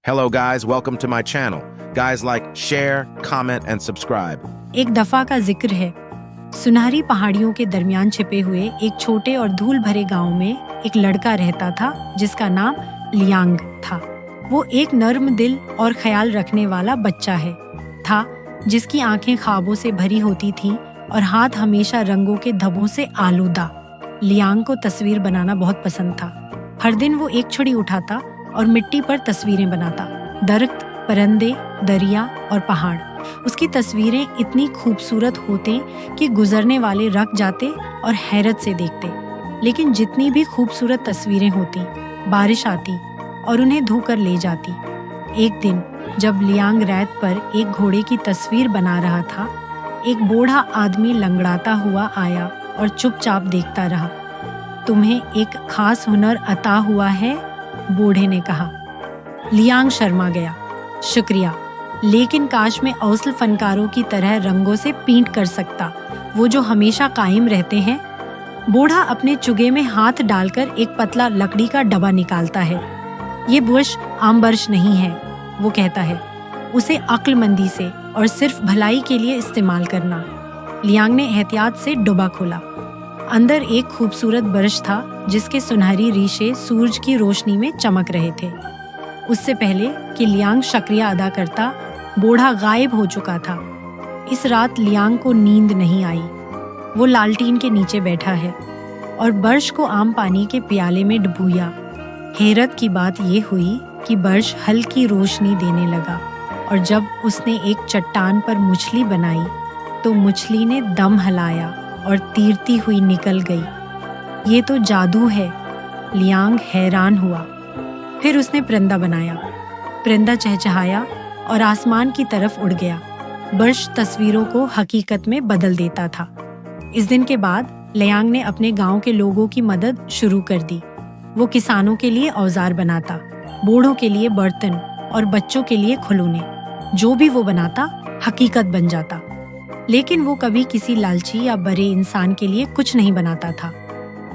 Hello guys, welcome to my channel. Guys like, share, comment and subscribe. एक दफा का जिक्र है। सुनहरी पहाड़ियों के दरमियान छिपे हुए एक छोटे और धूल भरे गांव में एक लड़का रहता था जिसका नाम लियांग था। वो एक नर्म दिल और ख्याल रखने वाला बच्चा था जिसकी आंखें ख्वाबों से भरी होती थीं और हाथ हमेशा रंगों के धब्बों से आलूदा। लियांग को तस्वीर बनाना बहुत पसंद था। हर दिन वो एक छुरी उठाता और मिट्टी पर तस्वीरें बनाता। दरख्त, परिंदे, दरिया और पहाड़। उसकी तस्वीरें इतनी खूबसूरत होती कि गुजरने वाले रक जाते और हैरत से देखते। लेकिन जितनी भी खूबसूरत तस्वीरें होती, बारिश आती और उन्हें धोकर ले जाती। एक दिन जब लियांग रैत पर एक घोड़े की तस्वीर बना रहा था, एक बूढ़ा आदमी लंगड़ाता हुआ आया और चुपचाप देखता रहा। तुम्हें एक खास हुनर अता हुआ है, बूढ़े ने कहा। लियांग शर्मा गया। शुक्रिया, लेकिन काश मैं असल फनकारों की तरह रंगों से पेंट कर सकता, वो जो हमेशा कायम रहते हैं। बूढ़ा अपने चुगे में हाथ डालकर एक पतला लकड़ी का डब्बा निकालता है। ये बुर्श आम बर्श नहीं है, वो कहता है। उसे अक्लमंदी से और सिर्फ भलाई के लिए इस्तेमाल करना। लियांग ने एहतियात से डब्बा खोला। अंदर एक खूबसूरत ब्रश था जिसके सुनहरी रीशे सूरज की रोशनी में चमक रहे थे। उससे पहले कि लियांग शुक्रिया अदा करता, बूढ़ा गायब हो चुका था। इस रात लियांग को नींद नहीं आई। वो लालटीन के नीचे बैठा है और ब्रश को आम पानी के प्याले में डुबोया। हैरत की बात यह हुई कि ब्रश हल्की रोशनी देने लगा और जब उसने एक चट्टान पर मछली बनाई तो मछली ने दम हिलाया और तीरती हुई निकल गई। ये तो जादू है, लियांग हैरान हुआ। फिर उसने परिंदा बनाया। परिंदा चहचहाया और आसमान की तरफ उड़ गया। ब्रश तस्वीरों को हकीकत में बदल देता था। इस दिन के बाद लियांग ने अपने गांव के लोगों की मदद शुरू कर दी। वो किसानों के लिए औजार बनाता, बूढ़ों के लिए बर्तन और बच्चों के लिए खिलौने। जो भी वो बनाता हकीकत बन जाता। लेकिन वो कभी किसी लालची या बड़े इंसान के लिए कुछ नहीं बनाता था।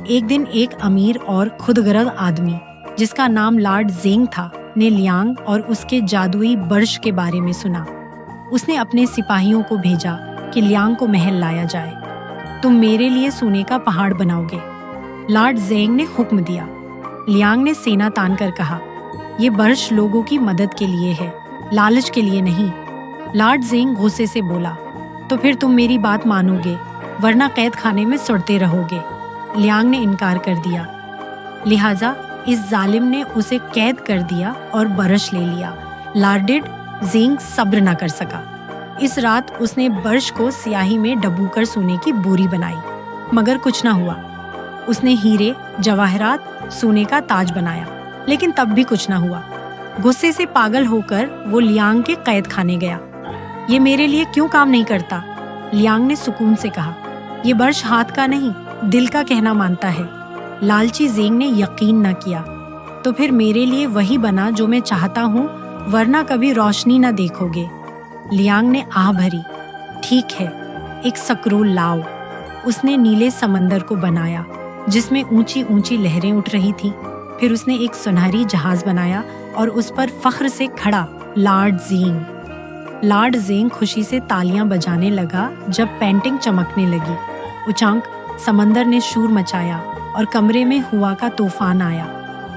एक दिन एक अमीर और खुदगर्ज आदमी जिसका नाम लॉर्ड ज़ेंग था ने लियांग और उसके जादुई ब्रश के बारे में सुना। उसने अपने सिपाहियों को भेजा कि लियांग को महल लाया जाए। तुम मेरे लिए सोने का पहाड़ बनाओगे, लॉर्ड ज़ेंग ने हुक्म दिया। लियांग ने सेना तान कर कहा, ये ब्रश लोगों की मदद के लिए है, लालच के लिए नहीं। लॉर्ड ज़ेंग गुस्से से बोला, तो फिर तुम मेरी बात मानोगे, वरना कैद खाने में सड़ते रहोगे। लियांग ने इनकार कर दिया। लिहाजा इस जालिम ने उसे कैद कर दिया और ब्रश ले लिया। लॉर्ड ज़ेंग सब्र न कर सका। इस रात उसने ब्रश को स्याही में डुबोकर सोने की बोरी बनाई, मगर कुछ न हुआ। उसने हीरे, जवाहरात, सोने का ताज बनाया, लेकिन तब भी कुछ न हुआ। गुस्से से पागल होकर वो लियांग के कैद खाने गया। ये मेरे लिए क्यों काम नहीं करता? लियांग ने सुकून से कहा। ये ब्रश हाथ का नहीं, दिल का कहना मानता है। लालची ज़ेंग ने यकीन न किया। तो फिर मेरे लिए वही बना जो मैं चाहता हूँ, वरना कभी रोशनी न देखोगे। लियांग ने आह भरी। ठीक है, एक स्क्रोल लाओ। उसने नीले समंदर को बनाया जिसमें ऊंची ऊंची लहरें उठ रही थीं। फिर उसने एक सुनहरी जहाज बनाया और उस पर फख्र से खड़ा लॉर्ड ज़ेंग। लॉर्ड ज़ेंग खुशी से तालियां बजाने लगा जब पेंटिंग चमकने लगी। उचांक समंदर ने शोर मचाया और कमरे में हुआ का तूफान आया।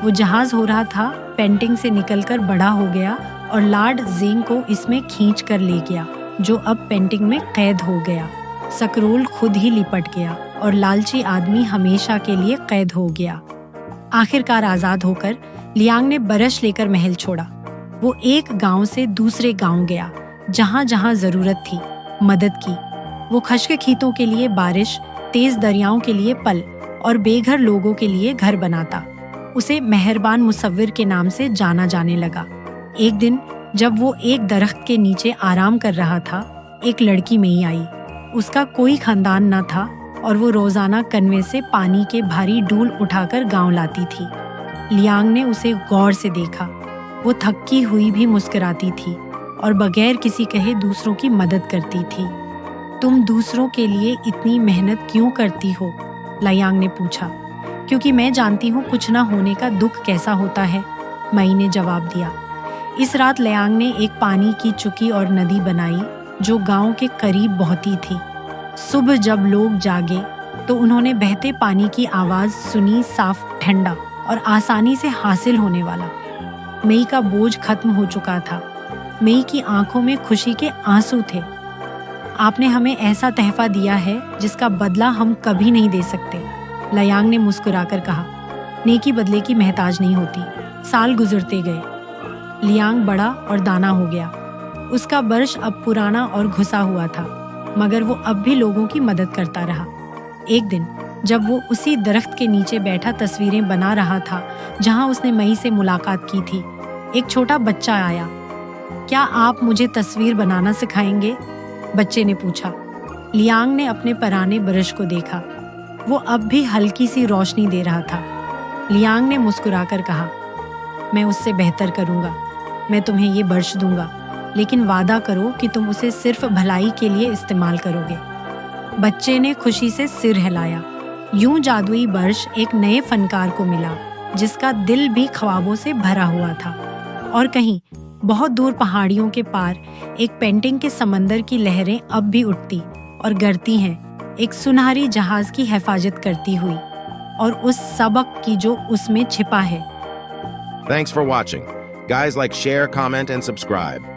वो जहाज हो रहा था, पेंटिंग से निकलकर बड़ा हो गया और लॉर्ड ज़ेंग को इसमें खींच कर ले गया, जो अब पेंटिंग में कैद हो गया। स्क्रोल खुद ही लिपट गया और लालची आदमी हमेशा के लिए कैद हो गया। आखिरकार आजाद होकर लियांग ने ब्रश लेकर महल छोड़ा। वो एक गांव से दूसरे गांव गया, जहां जहां जरूरत थी मदद की। वो खश्क खेतों के लिए बारिश, तेज दरियाओं के लिए पल और बेघर लोगों के लिए घर बनाता। उसे मेहरबान मुसव्विर के नाम से जाना जाने लगा। एक दिन जब वो एक दरख्त के नीचे आराम कर रहा था, एक लड़की में आई। उसका कोई खानदान न था और वो रोजाना कन्वे से पानी के भारी डूल उठाकर गांव लाती थी। लियांग ने उसे गौर से देखा। वो थकी हुई भी मुस्कुराती थी और बगैर किसी कहे दूसरों की मदद करती थी। तुम दूसरों के लिए इतनी मेहनत क्यों करती हो? लियांग ने पूछा। क्योंकि मैं जानती हूँ कुछ न होने का दुख कैसा होता है, मई ने जवाब दिया। इस रात लियांग ने एक पानी की चुकी और नदी बनाई जो गांव के करीब बहती थी। सुबह जब लोग जागे तो उन्होंने बहते पानी की आवाज सुनी, साफ, ठंडा और आसानी से हासिल होने वाला। मई का बोझ खत्म हो चुका था। मई की आंखों में खुशी के आंसू थे। आपने हमें ऐसा तहफा दिया है जिसका बदला हम कभी नहीं दे सकते, लियांग ने मुस्कुराकर कहा। नेकी बदले की मोहताज नहीं होती। साल गुजरते गए। लियांग बड़ा और दाना हो गया। उसका बर्श अब पुराना और घुसा हुआ था, मगर वो अब भी लोगों की मदद करता रहा। एक दिन जब वो उसी दरख्त के नीचे बैठा तस्वीरें बना रहा था जहां उसने मई से मुलाकात की थी, एक छोटा बच्चा आया। क्या आप मुझे तस्वीर बनाना सिखाएंगे? बच्चे ने पूछा। लियांग ने अपने पुराने ब्रश को देखा। वो अब भी हल्की सी रोशनी दे रहा था। लियांग ने मुस्कुराकर कहा, मैं उससे बेहतर करूंगा। मैं तुम्हें ये ब्रश दूंगा, लेकिन वादा करो कि तुम उसे सिर्फ भलाई के लिए इस्तेमाल करोगे। बच्चे ने खुशी से सिर हिलाया। यूं जादुई ब्रश एक नए फनकार को मिला जिसका दिल भी ख्वाबों से भरा हुआ था। और कहीं बहुत दूर पहाड़ियों के पार एक पेंटिंग के समंदर की लहरें अब भी उठती और गिरती हैं, एक सुनहरी जहाज की हिफाजत करती हुई, और उस सबक की जो उसमें छिपा है। Thanks for watching. Guys, like, share, comment, and subscribe.